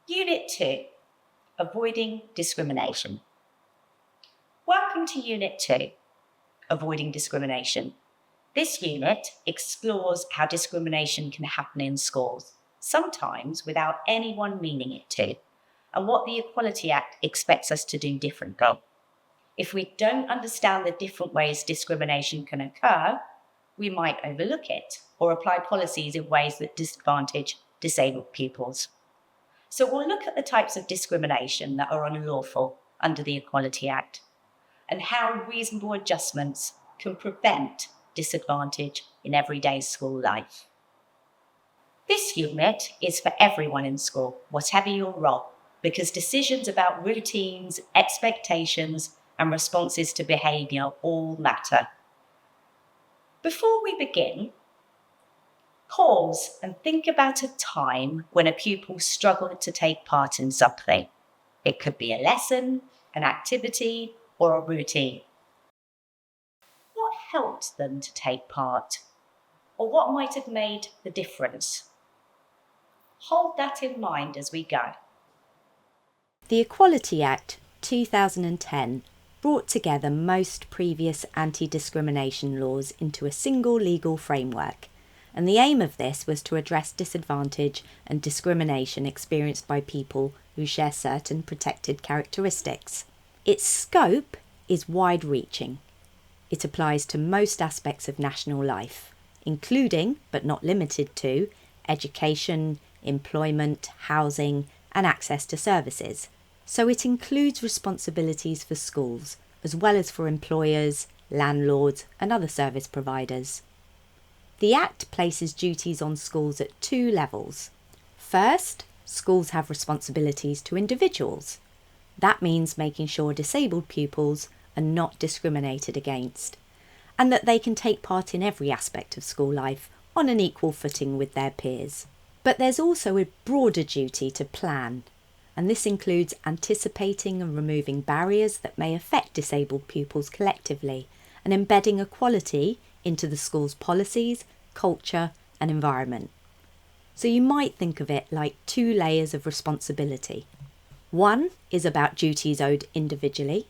Unit 2, Avoiding Discrimination. Welcome to Unit 2, Avoiding Discrimination. This unit explores how discrimination can happen in schools, sometimes without anyone meaning it to, and what the Equality Act expects us to do differently. If we don't understand the different ways discrimination can occur, we might overlook it or apply policies in ways that disadvantage disabled pupils. So we'll look at the types of discrimination that are unlawful under the Equality Act and how reasonable adjustments can prevent disadvantage in everyday school life. This unit is for everyone in school, whatever your role, because decisions about routines, expectations, and responses to behaviour all matter. Before we begin, pause and think about a time when a pupil struggled to take part in something. It could be a lesson, an activity, or a routine. What helped them to take part? Or what might have made the difference? Hold that in mind as we go. The Equality Act 2010 brought together most previous anti-discrimination laws into a single legal framework, and the aim of this was to address disadvantage and discrimination experienced by people who share certain protected characteristics. Its scope is wide-reaching. It applies to most aspects of national life, including, but not limited to, education, employment, housing, and access to services. So it includes responsibilities for schools, as well as for employers, landlords, and other service providers. The Act places duties on schools at two levels. First, schools have responsibilities to individuals. That means making sure disabled pupils are not discriminated against, and that they can take part in every aspect of school life on an equal footing with their peers. But there's also a broader duty to plan, and this includes anticipating and removing barriers that may affect disabled pupils collectively and embedding equality into the school's policies, culture, and environment. So you might think of it like two layers of responsibility. One is about duties owed individually.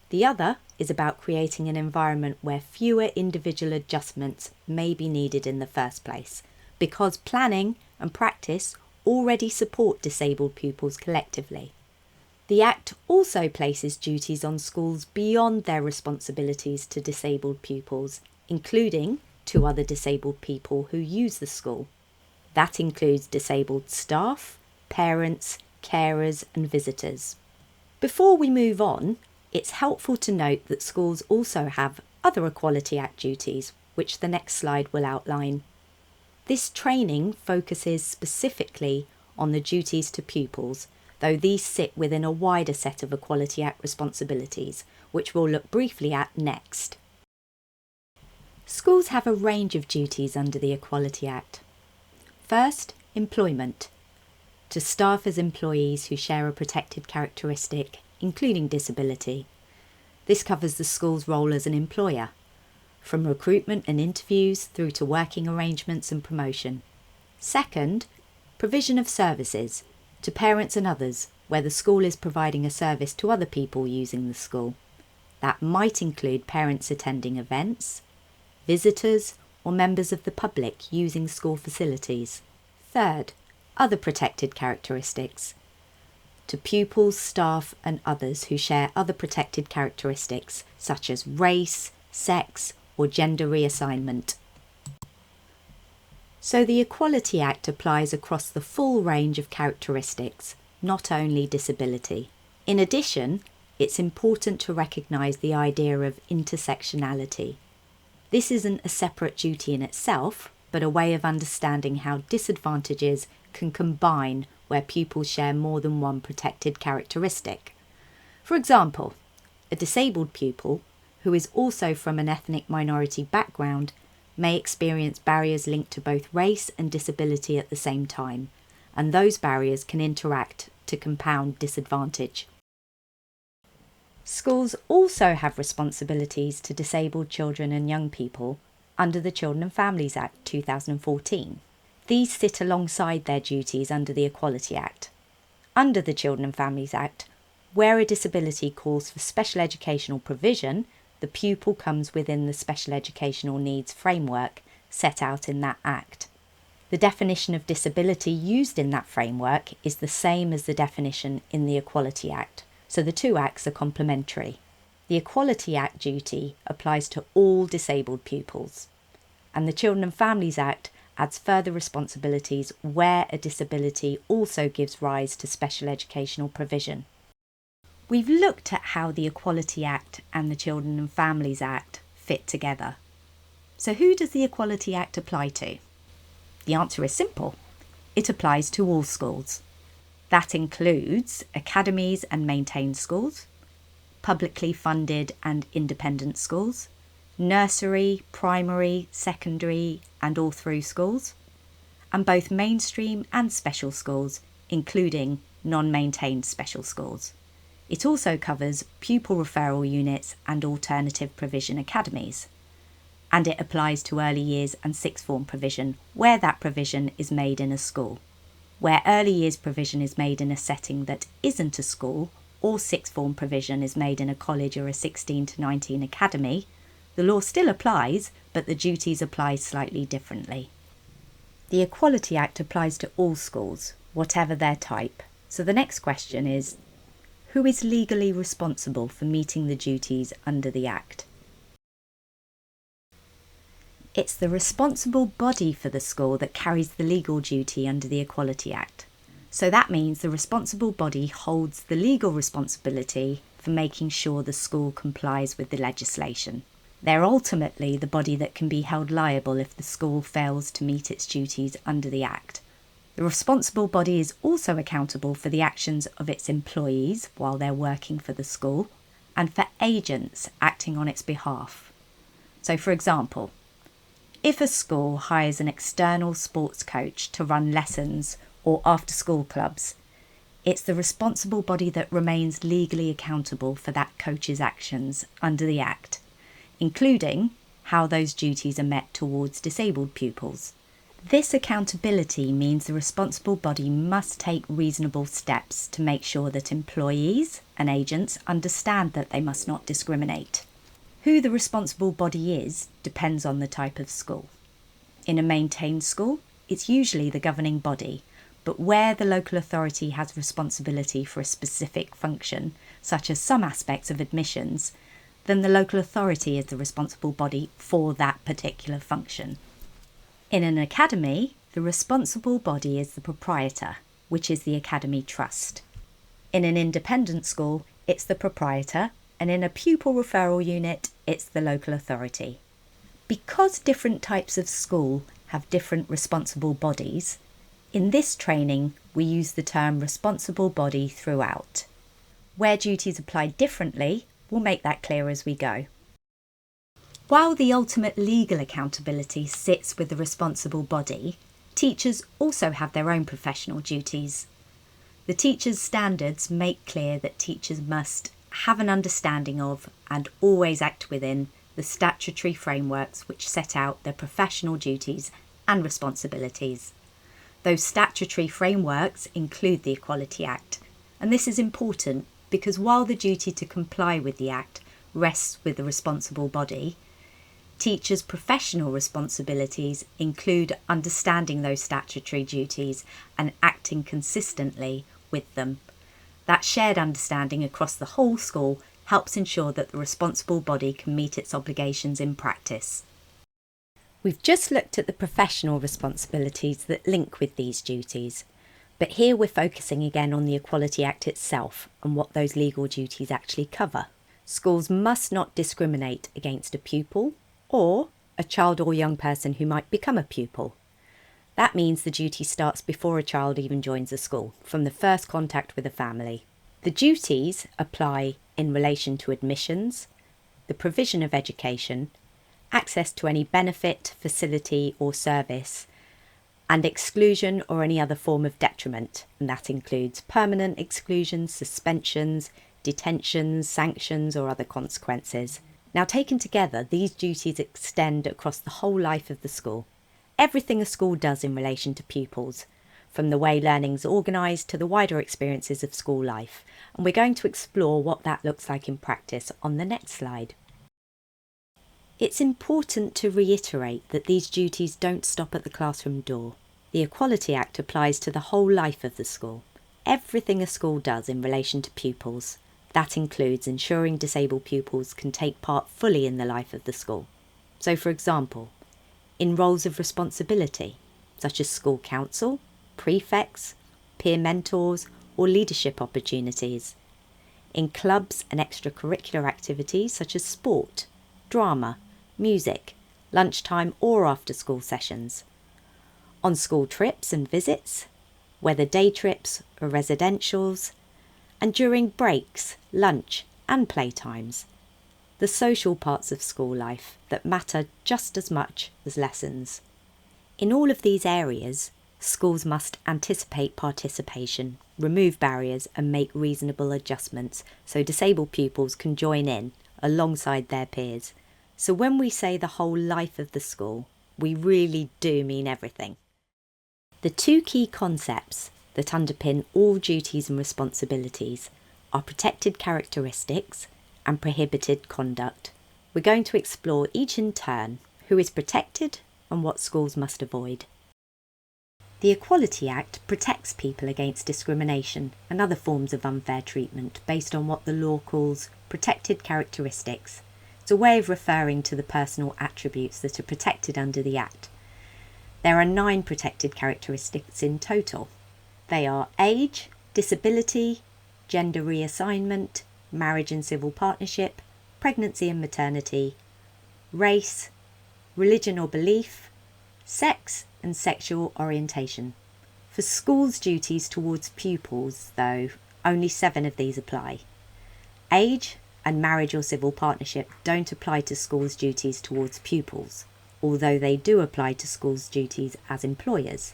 The other is about creating an environment where fewer individual adjustments may be needed in the first place, because planning and practice already support disabled pupils collectively. The Act also places duties on schools beyond their responsibilities to disabled pupils, including to other disabled people who use the school. That includes disabled staff, parents, carers, and visitors. Before we move on, it's helpful to note that schools also have other Equality Act duties, which the next slide will outline. This training focuses specifically on the duties to pupils, though these sit within a wider set of Equality Act responsibilities, which we'll look briefly at next. Schools have a range of duties under the Equality Act. First, employment. To staff as employees who share a protected characteristic, including disability. This covers the school's role as an employer, from recruitment and interviews through to working arrangements and promotion. Second, provision of services to parents and others where the school is providing a service to other people using the school. That might include parents attending events, visitors, or members of the public using school facilities. Third, other protected characteristics. To pupils, staff, and others who share other protected characteristics such as race, sex, or gender reassignment. So the Equality Act applies across the full range of characteristics, not only disability. In addition, it's important to recognise the idea of intersectionality. This isn't a separate duty in itself, but a way of understanding how disadvantages can combine where pupils share more than one protected characteristic. For example, a disabled pupil who is also from an ethnic minority background may experience barriers linked to both race and disability at the same time, and those barriers can interact to compound disadvantage. Schools also have responsibilities to disabled children and young people under the Children and Families Act 2014. These sit alongside their duties under the Equality Act. Under the Children and Families Act, where a disability calls for special educational provision, the pupil comes within the special educational needs framework set out in that Act. The definition of disability used in that framework is the same as the definition in the Equality Act, so the two acts are complementary. The Equality Act duty applies to all disabled pupils, and the Children and Families Act adds further responsibilities where a disability also gives rise to special educational provision. We've looked at how the Equality Act and the Children and Families Act fit together. So who does the Equality Act apply to? The answer is simple. It applies to all schools. That includes academies and maintained schools, publicly funded and independent schools, nursery, primary, secondary and all through schools, and both mainstream and special schools, including non-maintained special schools. It also covers pupil referral units and alternative provision academies. And it applies to early years and sixth form provision where that provision is made in a school. Where early years provision is made in a setting that isn't a school, or sixth form provision is made in a college or a 16 to 19 academy, the law still applies, but the duties apply slightly differently. The Equality Act applies to all schools, whatever their type. So the next question is, who is legally responsible for meeting the duties under the Act? It's the responsible body for the school that carries the legal duty under the Equality Act. So that means the responsible body holds the legal responsibility for making sure the school complies with the legislation. They're ultimately the body that can be held liable if the school fails to meet its duties under the Act. The responsible body is also accountable for the actions of its employees while they're working for the school and for agents acting on its behalf. So, for example, if a school hires an external sports coach to run lessons or after-school clubs, it's the responsible body that remains legally accountable for that coach's actions under the Act, including how those duties are met towards disabled pupils. This accountability means the responsible body must take reasonable steps to make sure that employees and agents understand that they must not discriminate. Who the responsible body is depends on the type of school. In a maintained school, it's usually the governing body, but where the local authority has responsibility for a specific function, such as some aspects of admissions, then the local authority is the responsible body for that particular function. In an academy, the responsible body is the proprietor, which is the academy trust. In an independent school, it's the proprietor, and in a pupil referral unit, it's the local authority. Because different types of school have different responsible bodies, in this training we use the term responsible body throughout. Where duties apply differently, we'll make that clear as we go. While the ultimate legal accountability sits with the responsible body, teachers also have their own professional duties. The teachers' standards make clear that teachers must have an understanding of and always act within the statutory frameworks which set out their professional duties and responsibilities. Those statutory frameworks include the Equality Act, and this is important because while the duty to comply with the Act rests with the responsible body, teachers' professional responsibilities include understanding those statutory duties and acting consistently with them. That shared understanding across the whole school helps ensure that the responsible body can meet its obligations in practice. We've just looked at the professional responsibilities that link with these duties, but here we're focusing again on the Equality Act itself and what those legal duties actually cover. Schools must not discriminate against a pupil or a child or young person who might become a pupil. That means the duty starts before a child even joins a school, from the first contact with a family. The duties apply in relation to admissions, the provision of education, access to any benefit, facility or service, and exclusion or any other form of detriment, and that includes permanent exclusions, suspensions, detentions, sanctions or other consequences. Now, taken together, these duties extend across the whole life of the school. Everything a school does in relation to pupils, from the way learning's organised to the wider experiences of school life, and we're going to explore what that looks like in practice on the next slide. It's important to reiterate that these duties don't stop at the classroom door. The Equality Act applies to the whole life of the school. Everything a school does in relation to pupils. That includes ensuring disabled pupils can take part fully in the life of the school. So, for example, in roles of responsibility, such as school council, prefects, peer mentors, or leadership opportunities. In clubs and extracurricular activities such as sport, drama, music, lunchtime or after-school sessions. On school trips and visits, whether day trips or residentials, and during breaks, lunch and playtimes. The social parts of school life that matter just as much as lessons. In all of these areas, schools must anticipate participation, remove barriers and make reasonable adjustments so disabled pupils can join in alongside their peers. So when we say the whole life of the school, we really do mean everything. The two key concepts that underpin all duties and responsibilities are protected characteristics and prohibited conduct. We're going to explore each in turn, who is protected and what schools must avoid. The Equality Act protects people against discrimination and other forms of unfair treatment based on what the law calls protected characteristics. It's a way of referring to the personal attributes that are protected under the Act. There are 9 protected characteristics in total. They are age, disability, gender reassignment, marriage and civil partnership, pregnancy and maternity, race, religion or belief, sex and sexual orientation. For schools' duties towards pupils, though, only 7 of these apply. Age and marriage or civil partnership don't apply to schools' duties towards pupils, although they do apply to schools' duties as employers.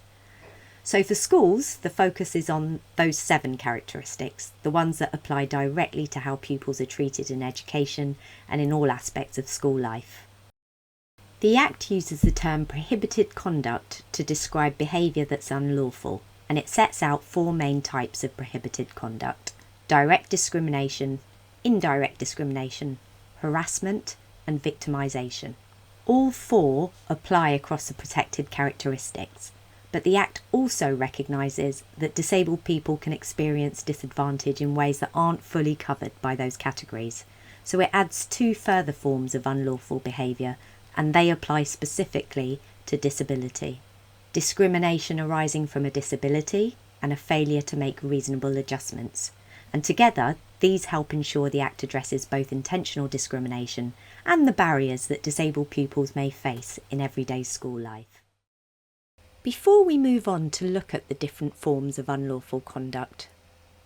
So for schools, the focus is on those 7 characteristics, the ones that apply directly to how pupils are treated in education and in all aspects of school life. The Act uses the term prohibited conduct to describe behaviour that's unlawful, and it sets out 4 main types of prohibited conduct: direct discrimination, indirect discrimination, harassment, and victimisation. All 4 apply across the protected characteristics. But the Act also recognises that disabled people can experience disadvantage in ways that aren't fully covered by those categories. So it adds 2 further forms of unlawful behaviour, and they apply specifically to disability. Discrimination arising from a disability and a failure to make reasonable adjustments. And together, these help ensure the Act addresses both intentional discrimination and the barriers that disabled pupils may face in everyday school life. Before we move on to look at the different forms of unlawful conduct,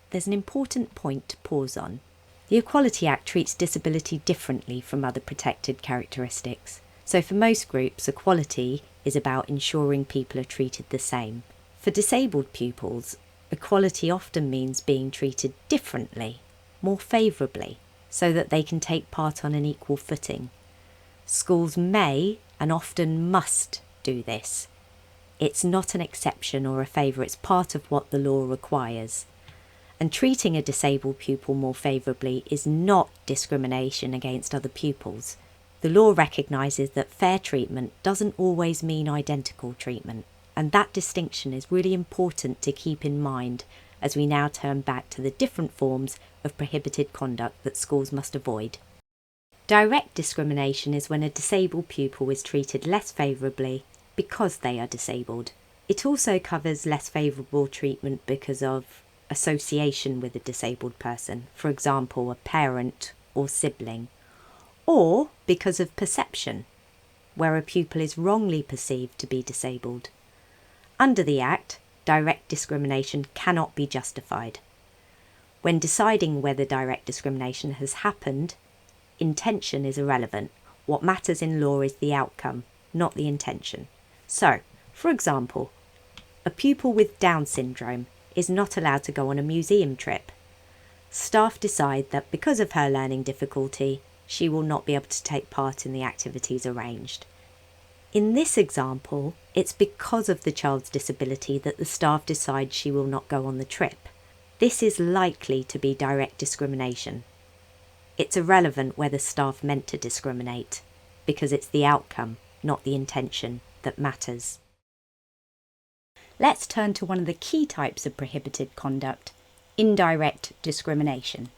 there's an important point to pause on. The Equality Act treats disability differently from other protected characteristics. So for most groups, equality is about ensuring people are treated the same. For disabled pupils, equality often means being treated differently, more favourably, so that they can take part on an equal footing. Schools may and often must do this. It's not an exception or a favour, it's part of what the law requires. And treating a disabled pupil more favourably is not discrimination against other pupils. The law recognises that fair treatment doesn't always mean identical treatment, and that distinction is really important to keep in mind as we now turn back to the different forms of prohibited conduct that schools must avoid. Direct discrimination is when a disabled pupil is treated less favourably because they are disabled. It also covers less favourable treatment because of association with a disabled person, for example, a parent or sibling, or because of perception, where a pupil is wrongly perceived to be disabled. Under the Act, direct discrimination cannot be justified. When deciding whether direct discrimination has happened, intention is irrelevant. What matters in law is the outcome, not the intention. So, for example, a pupil with Down syndrome is not allowed to go on a museum trip. Staff decide that because of her learning difficulty, she will not be able to take part in the activities arranged. In this example, it's because of the child's disability that the staff decide she will not go on the trip. This is likely to be direct discrimination. It's irrelevant whether staff meant to discriminate, because it's the outcome, not the intention, that matters. Let's turn to one of the key types of prohibited conduct, indirect discrimination.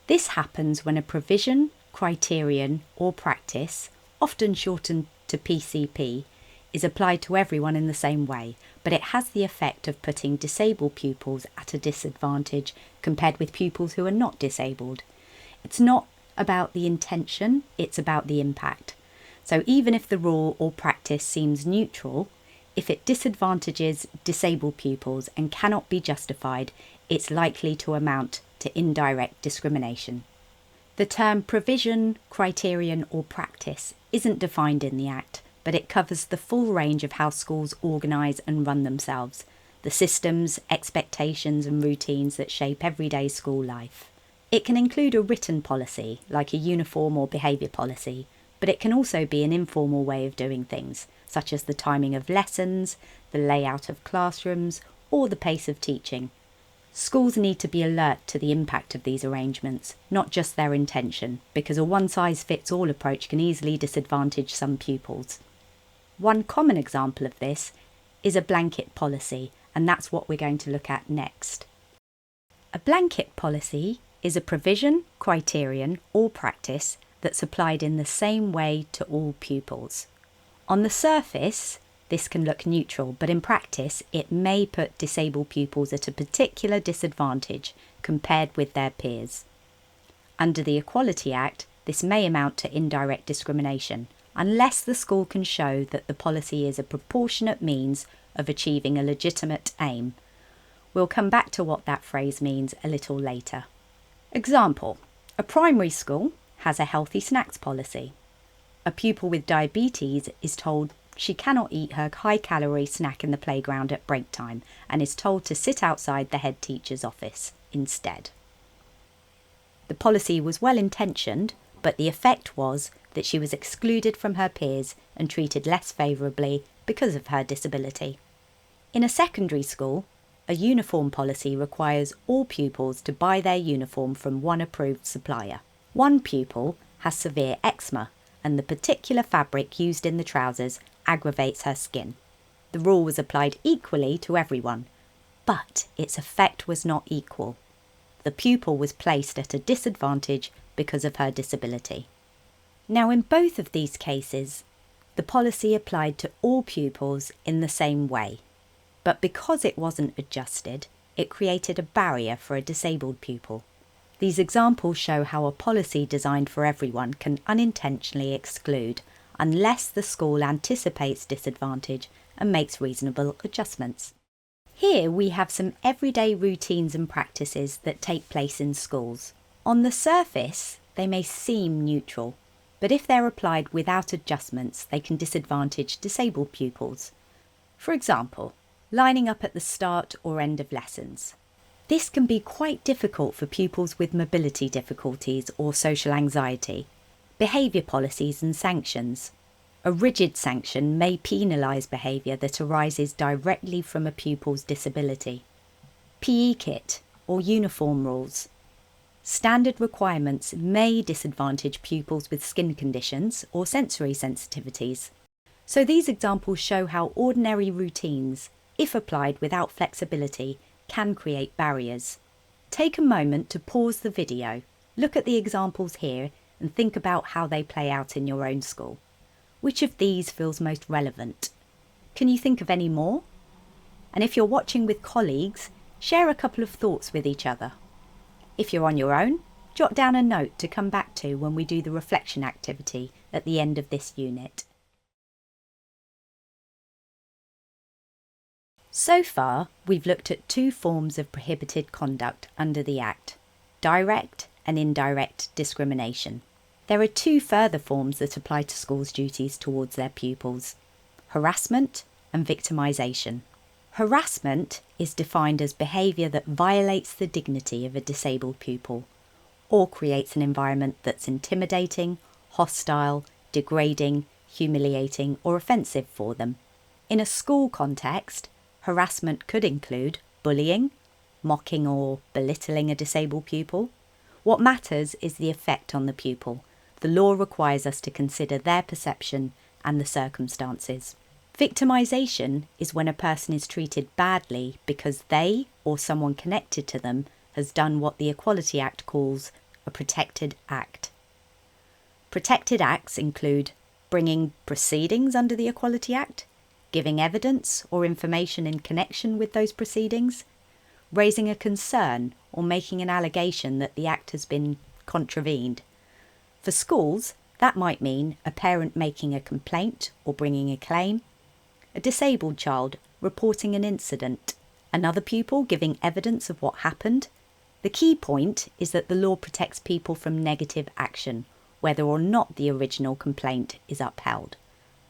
This happens when a provision, criterion, or practice, often shortened to PCP, is applied to everyone in the same way, but it has the effect of putting disabled pupils at a disadvantage compared with pupils who are not disabled. It's not about the intention, it's about the impact. So even if the rule or practice seems neutral, if it disadvantages disabled pupils and cannot be justified, it's likely to amount to indirect discrimination. The term provision, criterion, or practice isn't defined in the Act, but it covers the full range of how schools organise and run themselves, the systems, expectations and routines that shape everyday school life. It can include a written policy, like a uniform or behaviour policy, but it can also be an informal way of doing things, such as the timing of lessons, the layout of classrooms, or the pace of teaching. Schools need to be alert to the impact of these arrangements, not just their intention, because a one-size-fits-all approach can easily disadvantage some pupils. One common example of this is a blanket policy, and that's what we're going to look at next. A blanket policy is a provision, criterion, or practice that's applied in the same way to all pupils. On the surface, this can look neutral, but in practice, it may put disabled pupils at a particular disadvantage compared with their peers. Under the Equality Act, this may amount to indirect discrimination, unless the school can show that the policy is a proportionate means of achieving a legitimate aim. We'll come back to what that phrase means a little later. Example: a primary school has a healthy snacks policy. A pupil with diabetes is told she cannot eat her high-calorie snack in the playground at break time and is told to sit outside the head teacher's office instead. The policy was well-intentioned, but the effect was that she was excluded from her peers and treated less favourably because of her disability. In a secondary school, a uniform policy requires all pupils to buy their uniform from one approved supplier. One pupil has severe eczema, and the particular fabric used in the trousers aggravates her skin. The rule was applied equally to everyone, but its effect was not equal. The pupil was placed at a disadvantage because of her disability. Now, in both of these cases, the policy applied to all pupils in the same way, but because it wasn't adjusted, it created a barrier for a disabled pupil. These examples show how a policy designed for everyone can unintentionally exclude unless the school anticipates disadvantage and makes reasonable adjustments. Here we have some everyday routines and practices that take place in schools. On the surface, they may seem neutral, but if they're applied without adjustments, they can disadvantage disabled pupils. For example, lining up at the start or end of lessons. This can be quite difficult for pupils with mobility difficulties or social anxiety. Behaviour policies and sanctions. A rigid sanction may penalise behaviour that arises directly from a pupil's disability. PE kit or uniform rules. Standard requirements may disadvantage pupils with skin conditions or sensory sensitivities. So these examples show how ordinary routines, if applied without flexibility, can create barriers. Take a moment to pause the video, look at the examples here and think about how they play out in your own school. Which of these feels most relevant? Can you think of any more? And if you're watching with colleagues, share a couple of thoughts with each other. If you're on your own, jot down a note to come back to when we do the reflection activity at the end of this unit. So far, we've looked at two forms of prohibited conduct under the Act: direct and indirect discrimination. There are two further forms that apply to schools' duties towards their pupils: harassment and victimisation. Harassment is defined as behaviour that violates the dignity of a disabled pupil or creates an environment that's intimidating, hostile, degrading, humiliating or offensive for them. In a school context, harassment could include bullying, mocking or belittling a disabled pupil. What matters is the effect on the pupil. The law requires us to consider their perception and the circumstances. Victimisation is when a person is treated badly because they or someone connected to them has done what the Equality Act calls a protected act. Protected acts include bringing proceedings under the Equality Act, giving evidence or information in connection with those proceedings, raising a concern or making an allegation that the act has been contravened. For schools, that might mean a parent making a complaint or bringing a claim, a disabled child reporting an incident, another pupil giving evidence of what happened. The key point is that the law protects people from negative action, whether or not the original complaint is upheld.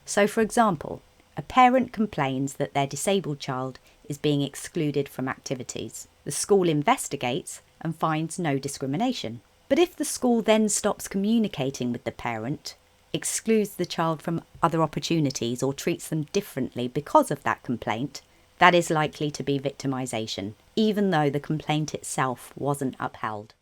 So, for example, a parent complains that their disabled child is being excluded from activities. The school investigates and finds no discrimination. But if the school then stops communicating with the parent, excludes the child from other opportunities or treats them differently because of that complaint, that is likely to be victimisation, even though the complaint itself wasn't upheld.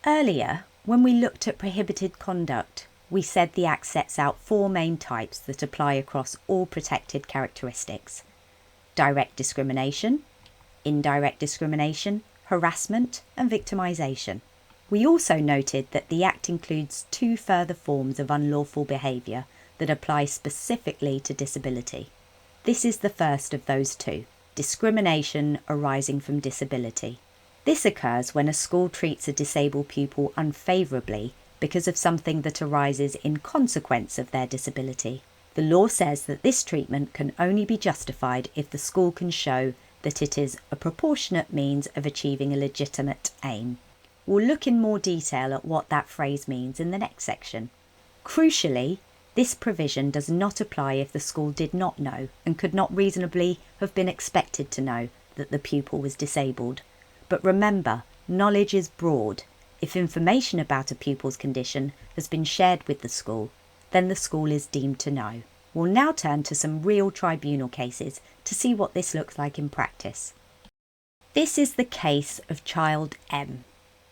Earlier, when we looked at prohibited conduct, we said the Act sets out 4 main types that apply across all protected characteristics: direct discrimination, indirect discrimination, harassment and victimisation. We also noted that the Act includes 2 further forms of unlawful behaviour that apply specifically to disability. This is the first of those 2, discrimination arising from disability. This occurs when a school treats a disabled pupil unfavourably because of something that arises in consequence of their disability. The law says that this treatment can only be justified if the school can show that it is a proportionate means of achieving a legitimate aim. We'll look in more detail at what that phrase means in the next section. Crucially, this provision does not apply if the school did not know and could not reasonably have been expected to know that the pupil was disabled. But remember, knowledge is broad. If information about a pupil's condition has been shared with the school, then the school is deemed to know. We'll now turn to some real tribunal cases to see what this looks like in practice. This is the case of child M.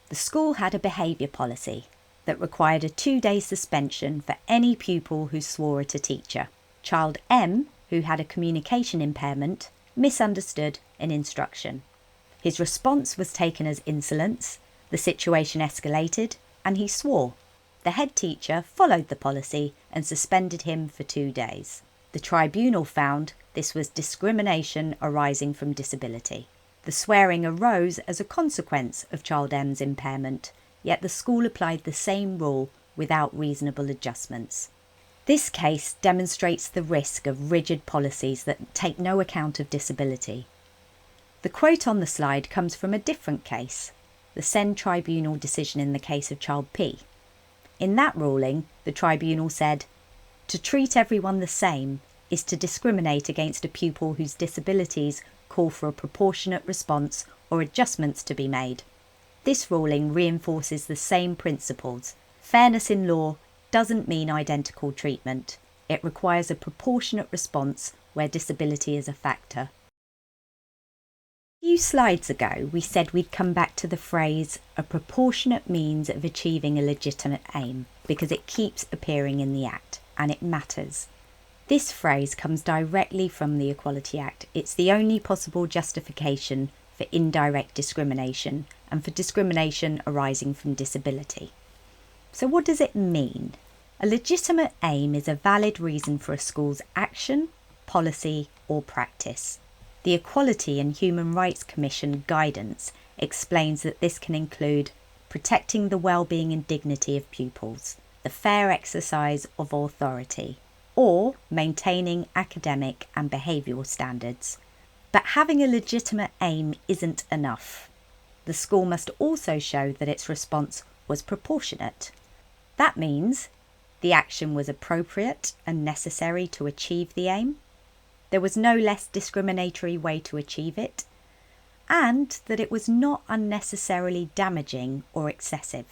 The school had a behaviour policy that required a 2-day suspension for any pupil who swore at a teacher. Child M, who had a communication impairment, misunderstood an instruction. His response was taken as insolence, the situation escalated, and he swore. The head teacher followed the policy and suspended him for 2 days. The tribunal found this was discrimination arising from disability. The swearing arose as a consequence of child M's impairment, yet the school applied the same rule without reasonable adjustments. This case demonstrates the risk of rigid policies that take no account of disability. The quote on the slide comes from a different case, the Sen Tribunal decision in the case of child P. In that ruling, the tribunal said, "To treat everyone the same is to discriminate against a pupil whose disabilities call for a proportionate response or adjustments to be made." This ruling reinforces the same principles. Fairness in law doesn't mean identical treatment. It requires a proportionate response where disability is a factor. A few slides ago, we said we'd come back to the phrase "a proportionate means of achieving a legitimate aim" because it keeps appearing in the Act, and it matters. This phrase comes directly from the Equality Act. It's the only possible justification for indirect discrimination and for discrimination arising from disability. So what does it mean? A legitimate aim is a valid reason for a school's action, policy, or practice. The Equality and Human Rights Commission guidance explains that this can include protecting the well-being and dignity of pupils, the fair exercise of authority, or maintaining academic and behavioural standards. But having a legitimate aim isn't enough. The school must also show that its response was proportionate. That means the action was appropriate and necessary to achieve the aim, there was no less discriminatory way to achieve it, and that it was not unnecessarily damaging or excessive.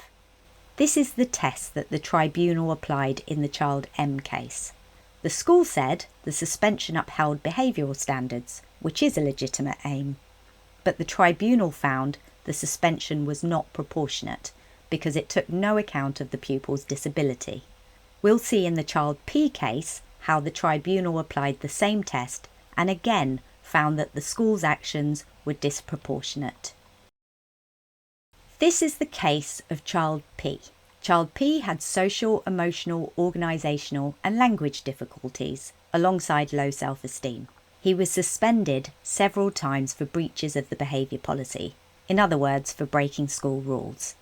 This is the test that the tribunal applied in the Child M case. The school said the suspension upheld behavioural standards, which is a legitimate aim. But the tribunal found the suspension was not proportionate because it took no account of the pupil's disability. We'll see in the Child P case how the tribunal applied the same test and again found that the school's actions were disproportionate. This is the case of Child P. Child P had social, emotional, organisational and language difficulties alongside low self-esteem. He was suspended several times for breaches of the behaviour policy, in other words, for breaking school rules.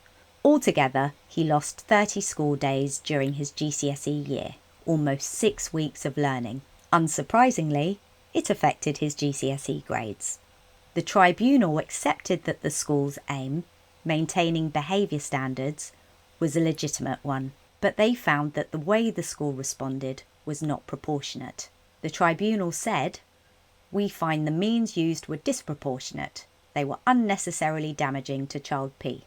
Altogether, he lost 30 school days during his GCSE year, almost 6 weeks of learning. Unsurprisingly, it affected his GCSE grades. The tribunal accepted that the school's aim, maintaining behaviour standards, was a legitimate one, but they found that the way the school responded was not proportionate. The tribunal said, "We find the means used were disproportionate. They were unnecessarily damaging to Child P."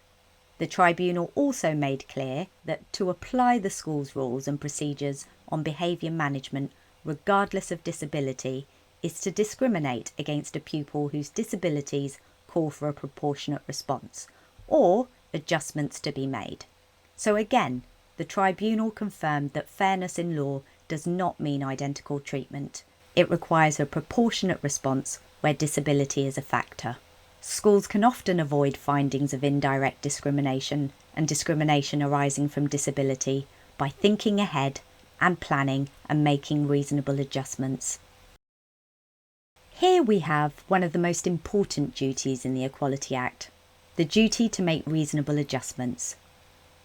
The tribunal also made clear that to apply the school's rules and procedures on behaviour management regardless of disability is to discriminate against a pupil whose disabilities call for a proportionate response, or adjustments to be made. So again, the tribunal confirmed that fairness in law does not mean identical treatment. It requires a proportionate response where disability is a factor. Schools can often avoid findings of indirect discrimination and discrimination arising from disability by thinking ahead and planning and making reasonable adjustments. Here we have one of the most important duties in the Equality Act, the duty to make reasonable adjustments.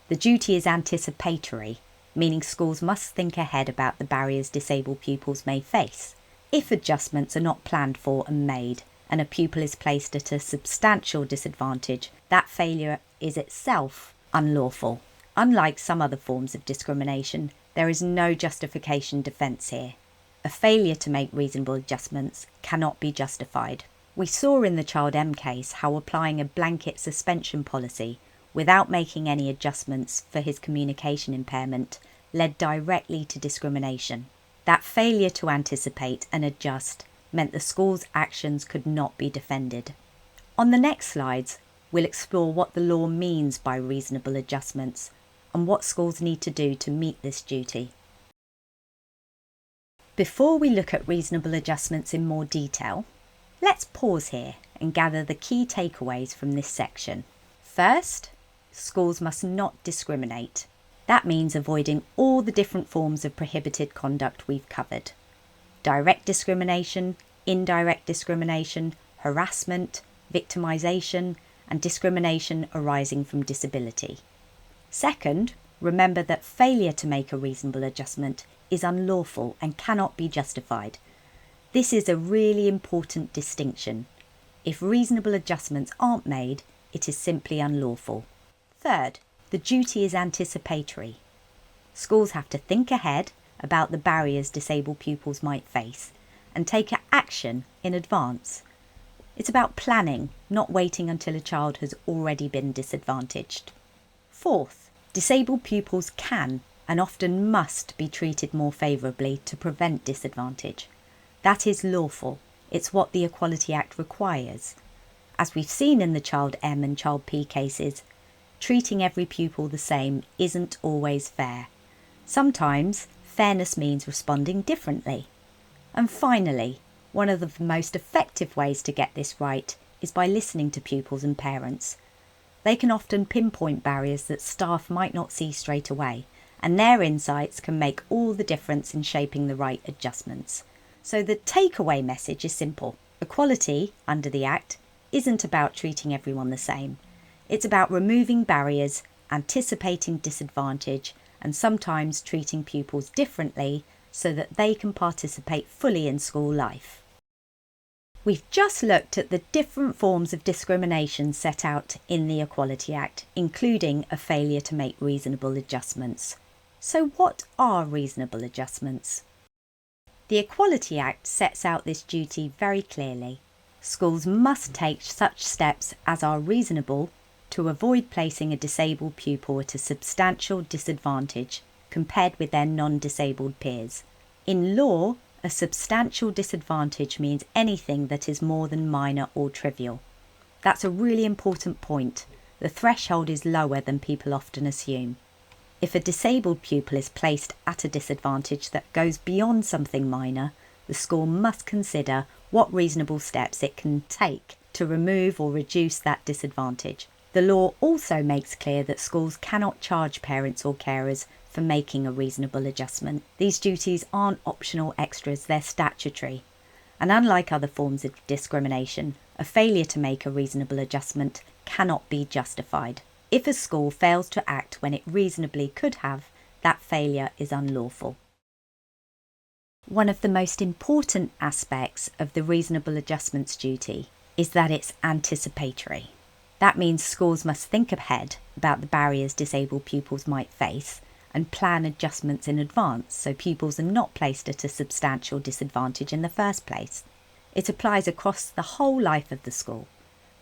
The duty is anticipatory, meaning schools must think ahead about the barriers disabled pupils may face. If adjustments are not planned for and made, and a pupil is placed at a substantial disadvantage, that failure is itself unlawful. Unlike some other forms of discrimination, there is no justification defence here. A failure to make reasonable adjustments cannot be justified. We saw in the Child M case how applying a blanket suspension policy without making any adjustments for his communication impairment led directly to discrimination. That failure to anticipate and adjust meant the school's actions could not be defended. On the next slides, we'll explore what the law means by reasonable adjustments and what schools need to do to meet this duty. Before we look at reasonable adjustments in more detail, let's pause here and gather the key takeaways from this section. First, schools must not discriminate. That means avoiding all the different forms of prohibited conduct we've covered. Direct discrimination, indirect discrimination, harassment, victimisation, and discrimination arising from disability. Second, remember that failure to make a reasonable adjustment is unlawful and cannot be justified. This is a really important distinction. If reasonable adjustments aren't made, it is simply unlawful. Third, the duty is anticipatory. Schools have to think ahead about the barriers disabled pupils might face and take action in advance. It's about planning, not waiting until a child has already been disadvantaged. Fourth, disabled pupils can and often must be treated more favourably to prevent disadvantage. That is lawful. It's what the Equality Act requires. As we've seen in the Child M and Child P cases, treating every pupil the same isn't always fair. Sometimes fairness means responding differently. And finally, one of the most effective ways to get this right is by listening to pupils and parents. They can often pinpoint barriers that staff might not see straight away, and their insights can make all the difference in shaping the right adjustments. So the takeaway message is simple. Equality, under the Act, isn't about treating everyone the same. It's about removing barriers, anticipating disadvantage, and sometimes treating pupils differently so that they can participate fully in school life. We've just looked at the different forms of discrimination set out in the Equality Act, including a failure to make reasonable adjustments. So what are reasonable adjustments? The Equality Act sets out this duty very clearly. Schools must take such steps as are reasonable to avoid placing a disabled pupil at a substantial disadvantage compared with their non-disabled peers. In law, a substantial disadvantage means anything that is more than minor or trivial. That's a really important point. The threshold is lower than people often assume. If a disabled pupil is placed at a disadvantage that goes beyond something minor, the school must consider what reasonable steps it can take to remove or reduce that disadvantage. The law also makes clear that schools cannot charge parents or carers for making a reasonable adjustment. These duties aren't optional extras, they're statutory. And unlike other forms of discrimination, a failure to make a reasonable adjustment cannot be justified. If a school fails to act when it reasonably could have, that failure is unlawful. One of the most important aspects of the reasonable adjustments duty is that it's anticipatory. That means schools must think ahead about the barriers disabled pupils might face and plan adjustments in advance so pupils are not placed at a substantial disadvantage in the first place. It applies across the whole life of the school,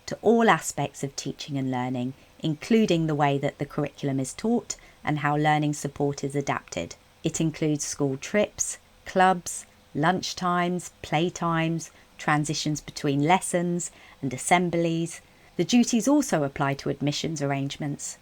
to all aspects of teaching and learning, including the way that the curriculum is taught and how learning support is adapted. It includes school trips, clubs, lunch times, playtimes, transitions between lessons and assemblies. The duties also apply to admissions arrangements.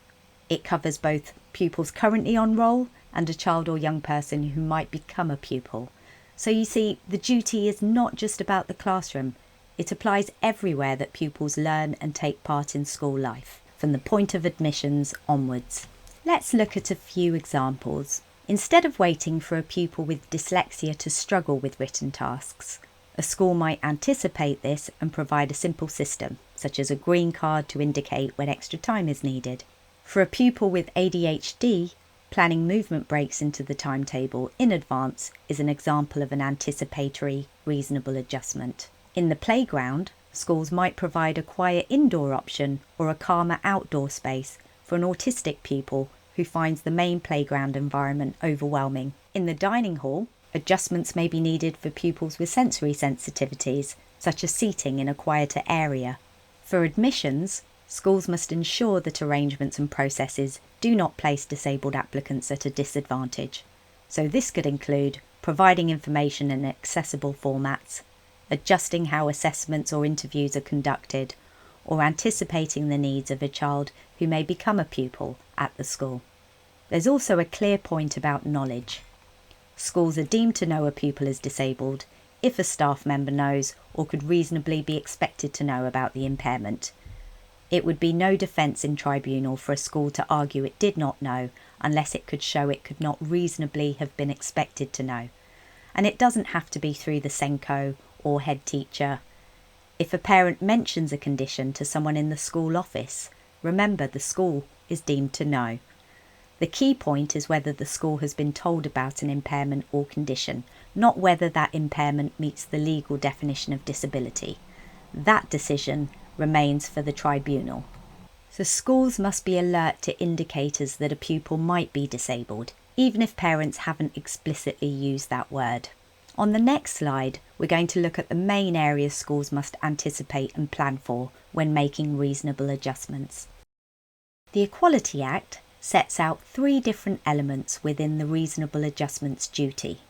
It covers both pupils currently on roll and a child or young person who might become a pupil. So you see, the duty is not just about the classroom. It applies everywhere that pupils learn and take part in school life, from the point of admissions onwards. Let's look at a few examples. Instead of waiting for a pupil with dyslexia to struggle with written tasks, a school might anticipate this and provide a simple system, such as a green card to indicate when extra time is needed. For a pupil with ADHD, planning movement breaks into the timetable in advance is an example of an anticipatory, reasonable adjustment. In the playground, schools might provide a quiet indoor option or a calmer outdoor space for an autistic pupil who finds the main playground environment overwhelming. In the dining hall, adjustments may be needed for pupils with sensory sensitivities, such as seating in a quieter area. For admissions, schools must ensure that arrangements and processes do not place disabled applicants at a disadvantage. So this could include providing information in accessible formats, adjusting how assessments or interviews are conducted, or anticipating the needs of a child who may become a pupil at the school. There's also a clear point about knowledge. Schools are deemed to know a pupil is disabled if a staff member knows or could reasonably be expected to know about the impairment. It would be no defence in tribunal for a school to argue it did not know unless it could show it could not reasonably have been expected to know. And it doesn't have to be through the SENCO or head teacher. If a parent mentions a condition to someone in the school office, remember the school is deemed to know. The key point is whether the school has been told about an impairment or condition, not whether that impairment meets the legal definition of disability. That decision remains for the tribunal. So schools must be alert to indicators that a pupil might be disabled, even if parents haven't explicitly used that word. On the next slide, we're going to look at the main areas schools must anticipate and plan for when making reasonable adjustments. The Equality Act sets out 3 different elements within the reasonable adjustments duty.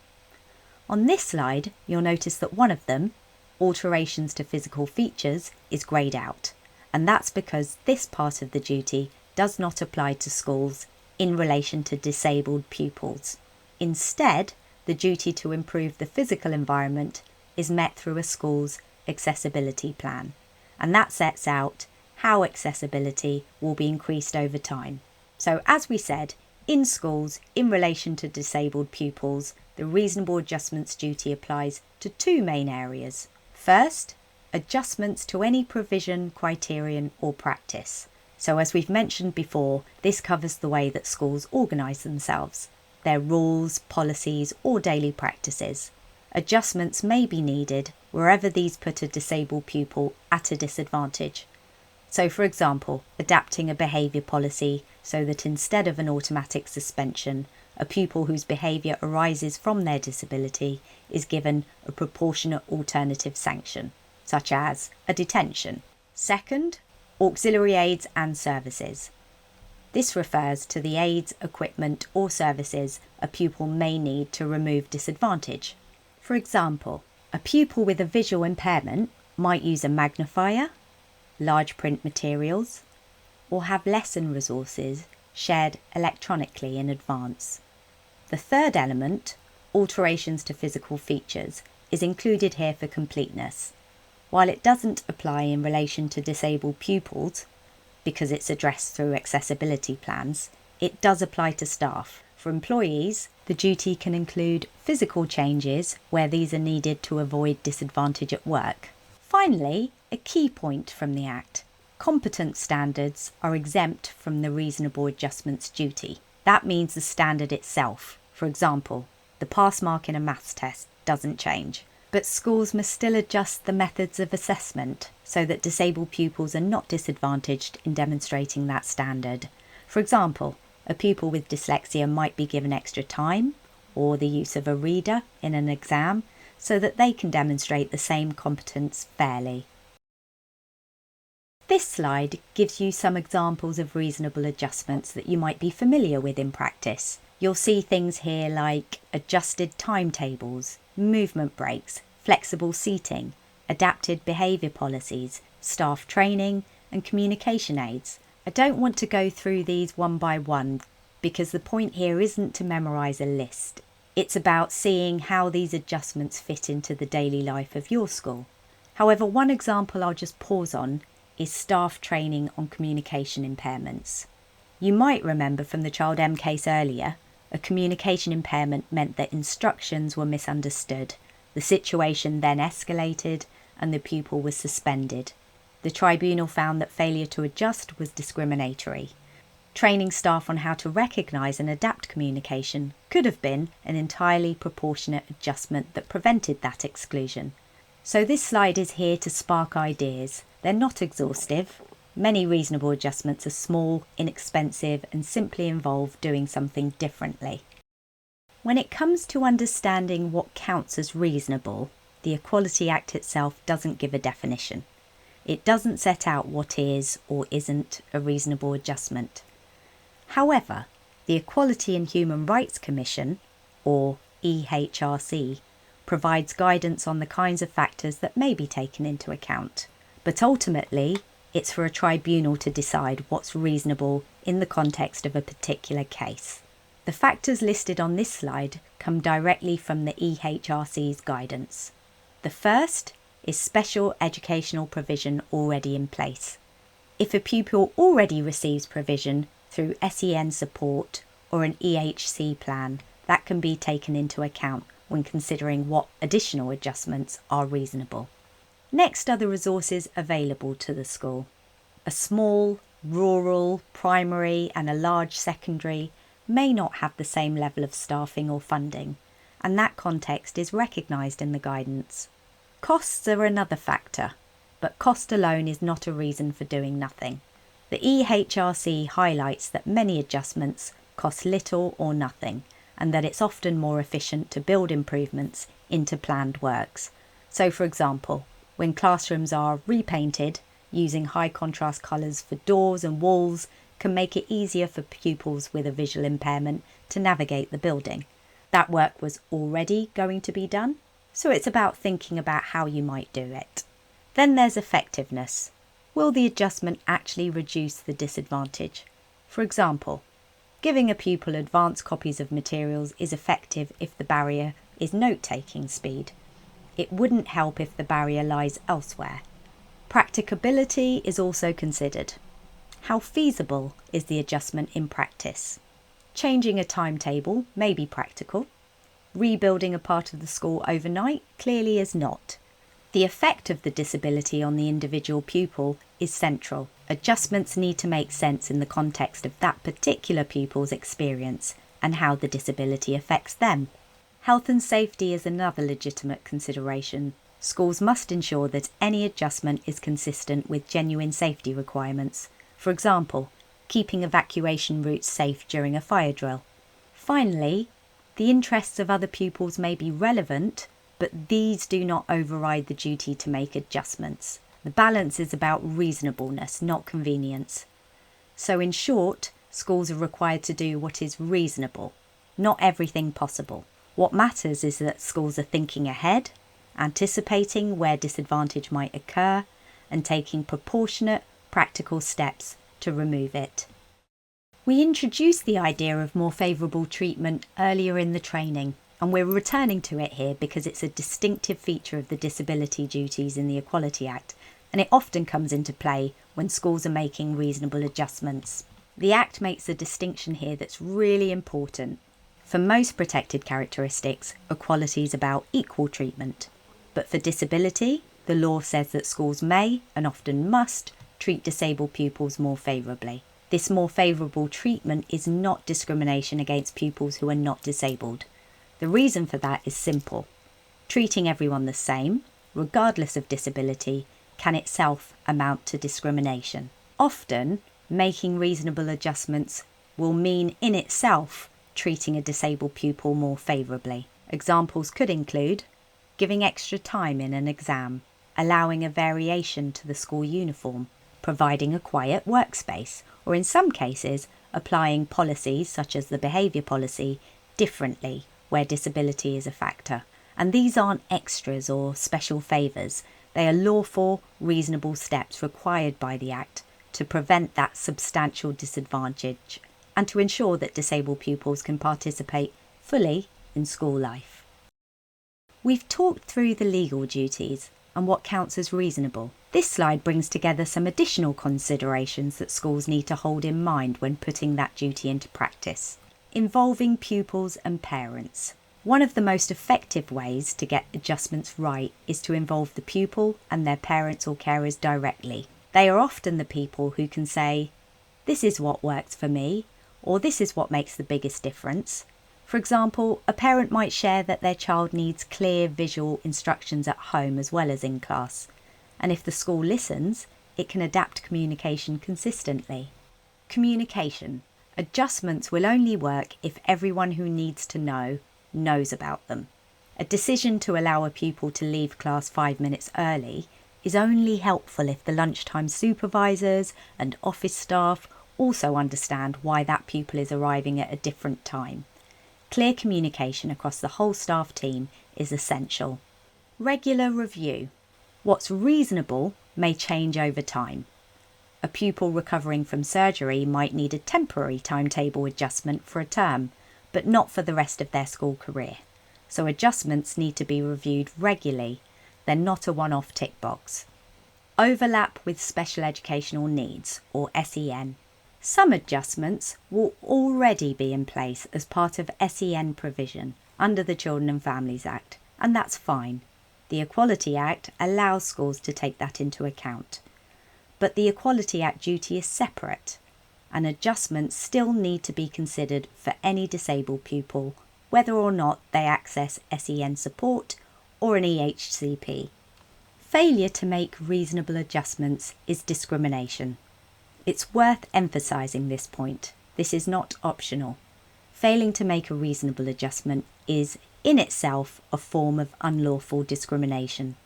On this slide, you'll notice that one of them, alterations to physical features, is greyed out, and that's because this part of the duty does not apply to schools in relation to disabled pupils. Instead, the duty to improve the physical environment is met through a school's accessibility plan, and that sets out how accessibility will be increased over time. So as we said, in schools, in relation to disabled pupils, the reasonable adjustments duty applies to 2 main areas. First, adjustments to any provision, criterion or practice. So as we've mentioned before, this covers the way that schools organise themselves, their rules, policies or daily practices. Adjustments may be needed wherever these put a disabled pupil at a disadvantage. So for example, adapting a behaviour policy so that instead of an automatic suspension, a pupil whose behaviour arises from their disability is given a proportionate alternative sanction, such as a detention. Second, auxiliary aids and services. This refers to the aids, equipment or services a pupil may need to remove disadvantage. For example, a pupil with a visual impairment might use a magnifier, large print materials, or have lesson resources shared electronically in advance. The third element, alterations to physical features, is included here for completeness. While it doesn't apply in relation to disabled pupils, because it's addressed through accessibility plans, it does apply to staff. For employees, the duty can include physical changes where these are needed to avoid disadvantage at work. Finally, a key point from the Act. Competence standards are exempt from the reasonable adjustments duty. That means the standard itself. For example, the pass mark in a maths test doesn't change. But schools must still adjust the methods of assessment so that disabled pupils are not disadvantaged in demonstrating that standard. For example, a pupil with dyslexia might be given extra time or the use of a reader in an exam so that they can demonstrate the same competence fairly. This slide gives you some examples of reasonable adjustments that you might be familiar with in practice. You'll see things here like adjusted timetables, movement breaks, flexible seating, adapted behaviour policies, staff training and communication aids. I don't want to go through these one by one because the point here isn't to memorise a list. It's about seeing how these adjustments fit into the daily life of your school. However, one example I'll just pause on is staff training on communication impairments. You might remember from the Child M case earlier, a communication impairment meant that instructions were misunderstood. The situation then escalated and the pupil was suspended. The tribunal found that failure to adjust was discriminatory. Training staff on how to recognise and adapt communication could have been an entirely proportionate adjustment that prevented that exclusion. So this slide is here to spark ideas. They're not exhaustive. Many reasonable adjustments are small, inexpensive, and simply involve doing something differently. When it comes to understanding what counts as reasonable, the Equality Act itself doesn't give a definition. It doesn't set out what is or isn't a reasonable adjustment. However, the Equality and Human Rights Commission, or EHRC, provides guidance on the kinds of factors that may be taken into account. But ultimately, it's for a tribunal to decide what's reasonable in the context of a particular case. The factors listed on this slide come directly from the EHRC's guidance. The first is special educational provision already in place. If a pupil already receives provision through SEN support or an EHC plan, that can be taken into account when considering what additional adjustments are reasonable. Next are the resources available to the school. A small, rural, primary and a large secondary may not have the same level of staffing or funding, and that context is recognised in the guidance. Costs are another factor, but cost alone is not a reason for doing nothing. The EHRC highlights that many adjustments cost little or nothing, and that it's often more efficient to build improvements into planned works. So, for example, when classrooms are repainted, using high contrast colours for doors and walls can make it easier for pupils with a visual impairment to navigate the building. That work was already going to be done, so it's about thinking about how you might do it. Then there's effectiveness. Will the adjustment actually reduce the disadvantage? For example, giving a pupil advanced copies of materials is effective if the barrier is note-taking speed. It wouldn't help if the barrier lies elsewhere. Practicability is also considered. How feasible is the adjustment in practice? Changing a timetable may be practical. Rebuilding a part of the school overnight clearly is not. The effect of the disability on the individual pupil is central. Adjustments need to make sense in the context of that particular pupil's experience and how the disability affects them. Health and safety is another legitimate consideration. Schools must ensure that any adjustment is consistent with genuine safety requirements. For example, keeping evacuation routes safe during a fire drill. Finally, the interests of other pupils may be relevant, but these do not override the duty to make adjustments. The balance is about reasonableness, not convenience. So in short, schools are required to do what is reasonable, not everything possible. What matters is that schools are thinking ahead, anticipating where disadvantage might occur, and taking proportionate, practical steps to remove it. We introduced the idea of more favourable treatment earlier in the training, and we're returning to it here because it's a distinctive feature of the disability duties in the Equality Act, and it often comes into play when schools are making reasonable adjustments. The Act makes a distinction here that's really important. For most protected characteristics, equality is about equal treatment. But for disability, the law says that schools may, and often must, treat disabled pupils more favourably. This more favourable treatment is not discrimination against pupils who are not disabled. The reason for that is simple. Treating everyone the same, regardless of disability, can itself amount to discrimination. Often, making reasonable adjustments will mean in itself treating a disabled pupil more favourably. Examples could include giving extra time in an exam, allowing a variation to the school uniform, providing a quiet workspace, or in some cases, applying policies such as the behaviour policy differently where disability is a factor. And these aren't extras or special favours. They are lawful, reasonable steps required by the Act to prevent that substantial disadvantage and to ensure that disabled pupils can participate fully in school life. We've talked through the legal duties and what counts as reasonable. This slide brings together some additional considerations that schools need to hold in mind when putting that duty into practice. Involving pupils and parents. One of the most effective ways to get adjustments right is to involve the pupil and their parents or carers directly. They are often the people who can say, "This is what works for me," or "This is what makes the biggest difference." For example, a parent might share that their child needs clear visual instructions at home as well as in class, and if the school listens, it can adapt communication consistently. Communication. Adjustments will only work if everyone who needs to know knows about them. A decision to allow a pupil to leave class 5 minutes early is only helpful if the lunchtime supervisors and office staff also understand why that pupil is arriving at a different time. Clear communication across the whole staff team is essential. Regular review. What's reasonable may change over time. A pupil recovering from surgery might need a temporary timetable adjustment for a term, but not for the rest of their school career. So adjustments need to be reviewed regularly. They're not a one-off tick box. Overlap with special educational needs, or SEN. Some adjustments will already be in place as part of SEN provision under the Children and Families Act, and that's fine. The Equality Act allows schools to take that into account. But the Equality Act duty is separate, and adjustments still need to be considered for any disabled pupil, whether or not they access SEN support or an EHCP. Failure to make reasonable adjustments is discrimination. It's worth emphasising this point. This is not optional. Failing to make a reasonable adjustment is, in itself, a form of unlawful discrimination.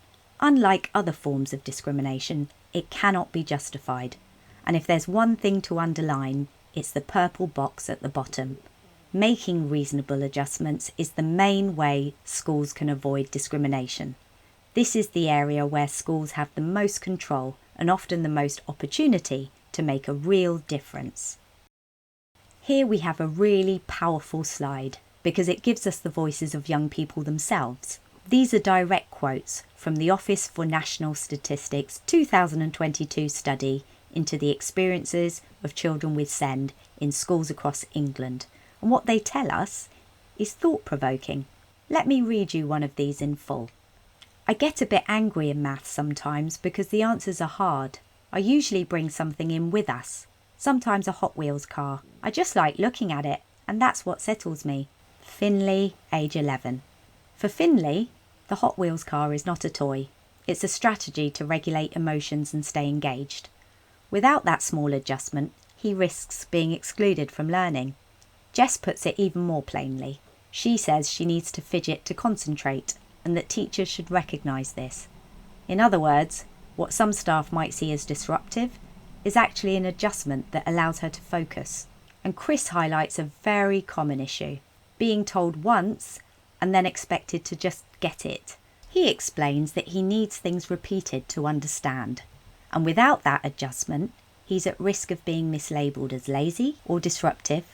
Unlike other forms of discrimination, it cannot be justified. And if there's one thing to underline, it's the purple box at the bottom. Making reasonable adjustments is the main way schools can avoid discrimination. This is the area where schools have the most control and often the most opportunity to make a real difference. Here we have a really powerful slide because it gives us the voices of young people themselves. These are direct quotes from the Office for National Statistics 2022 study into the experiences of children with SEND in schools across England. And what they tell us is thought-provoking. Let me read you one of these in full. "I get a bit angry in maths sometimes because the answers are hard. I usually bring something in with us, sometimes a Hot Wheels car. I just like looking at it, and that's what settles me." Finley, age 11. For Finley, the Hot Wheels car is not a toy. It's a strategy to regulate emotions and stay engaged. Without that small adjustment, he risks being excluded from learning. Jess puts it even more plainly. She says she needs to fidget to concentrate and that teachers should recognise this. In other words, What some staff might see as disruptive is actually an adjustment that allows her to focus. And Chris highlights a very common issue: being told once and then expected to just get it. He explains that he needs things repeated to understand, and without that adjustment, he's at risk of being mislabelled as lazy or disruptive.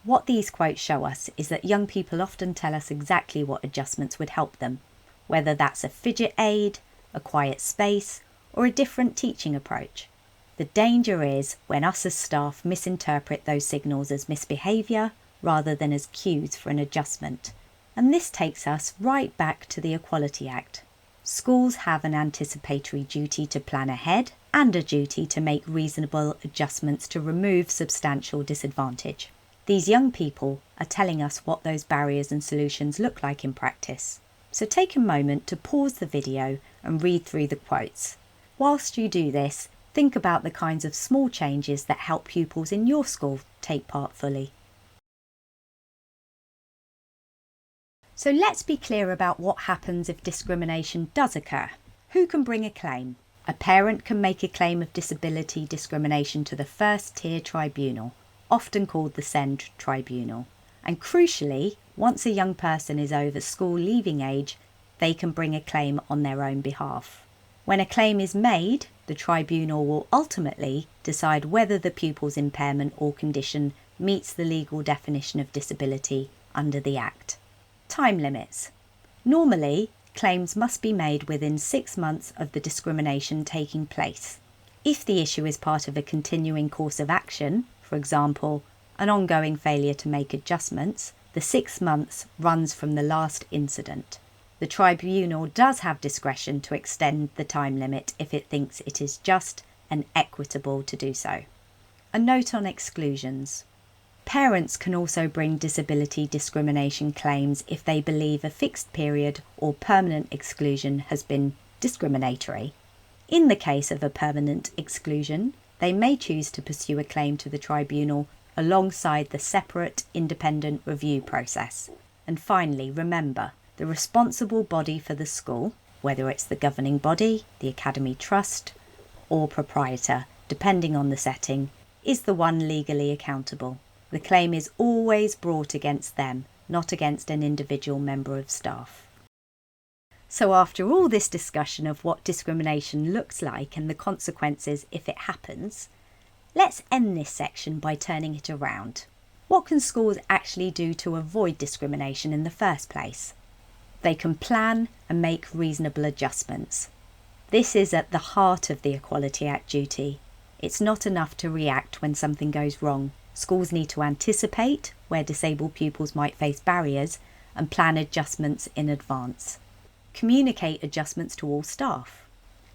What these quotes show us is that young people often tell us exactly what adjustments would help them, whether that's a fidget aid, a quiet space, or a different teaching approach. The danger is when us as staff misinterpret those signals as misbehaviour rather than as cues for an adjustment. And this takes us right back to the Equality Act. Schools have an anticipatory duty to plan ahead and a duty to make reasonable adjustments to remove substantial disadvantage. These young people are telling us what those barriers and solutions look like in practice. So take a moment to pause the video and read through the quotes. Whilst you do this, think about the kinds of small changes that help pupils in your school take part fully. So let's be clear about what happens if discrimination does occur. Who can bring a claim? A parent can make a claim of disability discrimination to the first tier tribunal, often called the SEND tribunal. And crucially, once a young person is over school leaving age, they can bring a claim on their own behalf. When a claim is made, the tribunal will ultimately decide whether the pupil's impairment or condition meets the legal definition of disability under the Act. Time limits. Normally, claims must be made within 6 months of the discrimination taking place. If the issue is part of a continuing course of action, for example, an ongoing failure to make adjustments, the 6 months runs from the last incident. The tribunal does have discretion to extend the time limit if it thinks it is just and equitable to do so. A note on exclusions. Parents can also bring disability discrimination claims if they believe a fixed period or permanent exclusion has been discriminatory. In the case of a permanent exclusion, they may choose to pursue a claim to the tribunal alongside the separate independent review process. And finally, remember, the responsible body for the school, whether it's the governing body, the academy trust, or proprietor, depending on the setting, is the one legally accountable. The claim is always brought against them, not against an individual member of staff. So after all this discussion of what discrimination looks like and the consequences if it happens, let's end this section by turning it around. What can schools actually do to avoid discrimination in the first place? They can plan and make reasonable adjustments. This is at the heart of the Equality Act duty. It's not enough to react when something goes wrong. Schools need to anticipate where disabled pupils might face barriers and plan adjustments in advance. Communicate adjustments to all staff.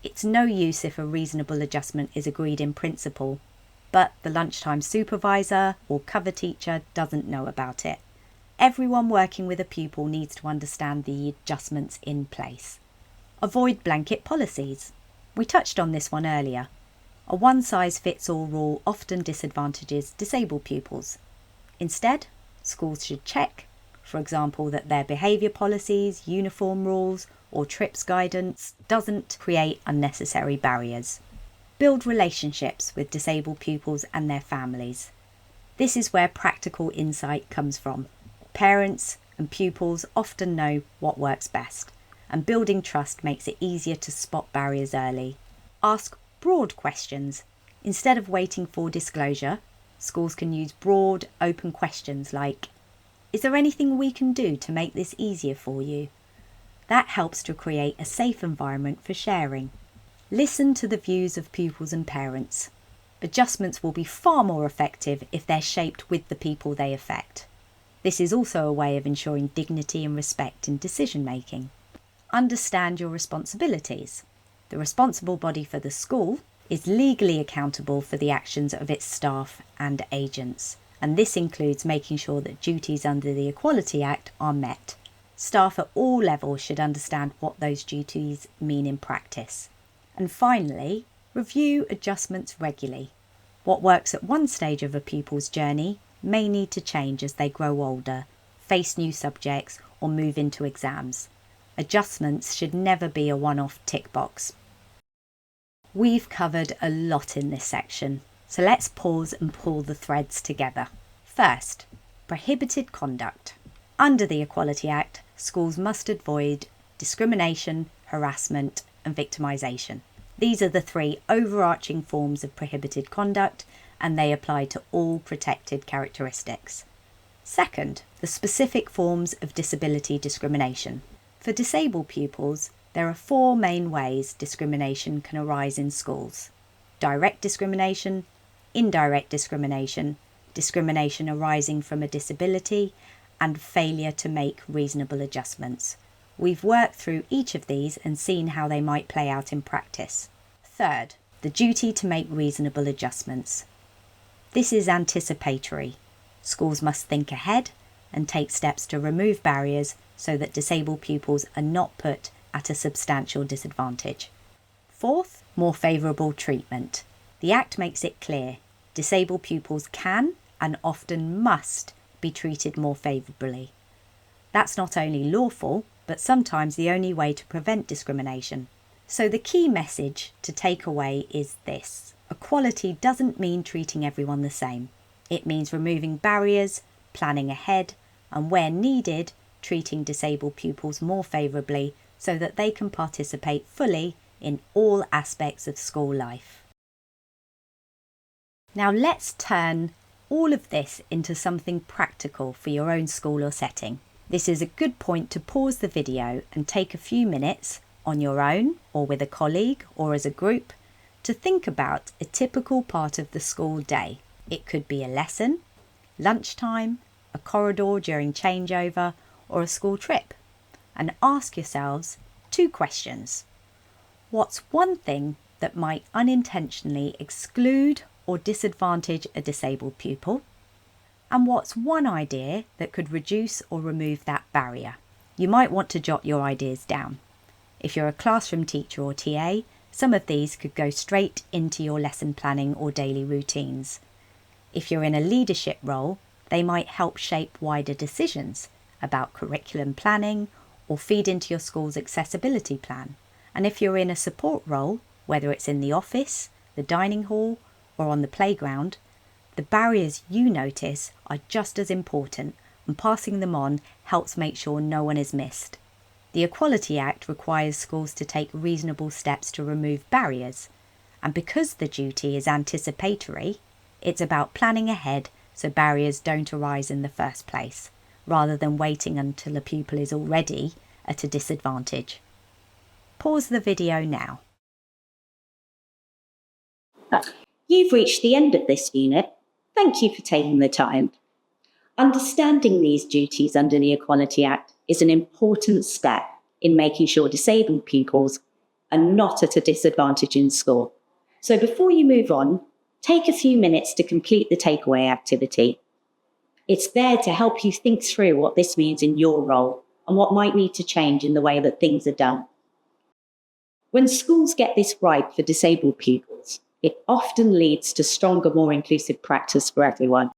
It's no use if a reasonable adjustment is agreed in principle, but the lunchtime supervisor or cover teacher doesn't know about it. Everyone working with a pupil needs to understand the adjustments in place. Avoid blanket policies. We touched on this one earlier. A one-size-fits-all rule often disadvantages disabled pupils. Instead, schools should check, for example, that their behaviour policies, uniform rules, or trips guidance doesn't create unnecessary barriers. Build relationships with disabled pupils and their families. This is where practical insight comes from. Parents and pupils often know what works best, and building trust makes it easier to spot barriers early. Ask broad questions. Instead of waiting for disclosure, schools can use broad, open questions like, "Is there anything we can do to make this easier for you?" That helps to create a safe environment for sharing. Listen to the views of pupils and parents. Adjustments will be far more effective if they're shaped with the people they affect. This is also a way of ensuring dignity and respect in decision making. Understand your responsibilities. The responsible body for the school is legally accountable for the actions of its staff and agents, and this includes making sure that duties under the Equality Act are met. Staff at all levels should understand what those duties mean in practice. And finally, review adjustments regularly. What works at one stage of a pupil's journey may need to change as they grow older, face new subjects, or move into exams. Adjustments should never be a one-off tick box. We've covered a lot in this section, so let's pause and pull the threads together. First, prohibited conduct. Under the Equality Act, schools must avoid discrimination, harassment, and victimisation. These are the three overarching forms of prohibited conduct, and they apply to all protected characteristics. Second, the specific forms of disability discrimination. For disabled pupils, there are four main ways discrimination can arise in schools: direct discrimination, indirect discrimination, discrimination arising from a disability, and failure to make reasonable adjustments. We've worked through each of these and seen how they might play out in practice. Third, the duty to make reasonable adjustments. This is anticipatory. Schools must think ahead and take steps to remove barriers so that disabled pupils are not put at a substantial disadvantage. Fourth, more favourable treatment. The Act makes it clear disabled pupils can and often must be treated more favourably. That's not only lawful, but sometimes the only way to prevent discrimination. So the key message to take away is this: equality doesn't mean treating everyone the same. It means removing barriers, planning ahead, and where needed, treating disabled pupils more favourably so that they can participate fully in all aspects of school life. Now let's turn all of this into something practical for your own school or setting. This is a good point to pause the video and take a few minutes on your own or with a colleague or as a group to think about a typical part of the school day. It could be a lesson, lunchtime, a corridor during changeover, or a school trip. And ask yourselves two questions. What's one thing that might unintentionally exclude or disadvantage a disabled pupil? And what's one idea that could reduce or remove that barrier? You might want to jot your ideas down. If you're a classroom teacher or TA, some of these could go straight into your lesson planning or daily routines. If you're in a leadership role, they might help shape wider decisions about curriculum planning or feed into your school's accessibility plan. And if you're in a support role, whether it's in the office, the dining hall, or on the playground, the barriers you notice are just as important, and passing them on helps make sure no one is missed. The Equality Act requires schools to take reasonable steps to remove barriers, and because the duty is anticipatory, it's about planning ahead so barriers don't arise in the first place, rather than waiting until a pupil is already at a disadvantage. Pause the video now. You've reached the end of this unit. Thank you for taking the time. Understanding these duties under the Equality Act is an important step in making sure disabled pupils are not at a disadvantage in school. So before you move on, take a few minutes to complete the takeaway activity. It's there to help you think through what this means in your role and what might need to change in the way that things are done. When schools get this right for disabled pupils, it often leads to stronger, more inclusive practice for everyone.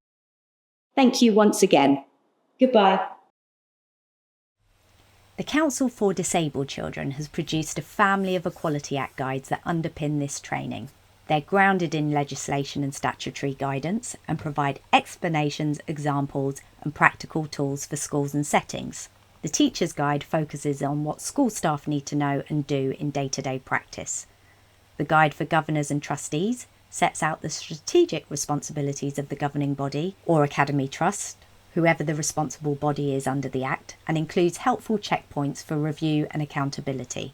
Thank you once again. Goodbye. The Council for Disabled Children has produced a family of Equality Act guides that underpin this training. They're grounded in legislation and statutory guidance and provide explanations, examples, and practical tools for schools and settings. The Teacher's Guide focuses on what school staff need to know and do in day-to-day practice. The Guide for Governors and Trustees sets out the strategic responsibilities of the governing body or academy trust, whoever the responsible body is under the Act, and includes helpful checkpoints for review and accountability.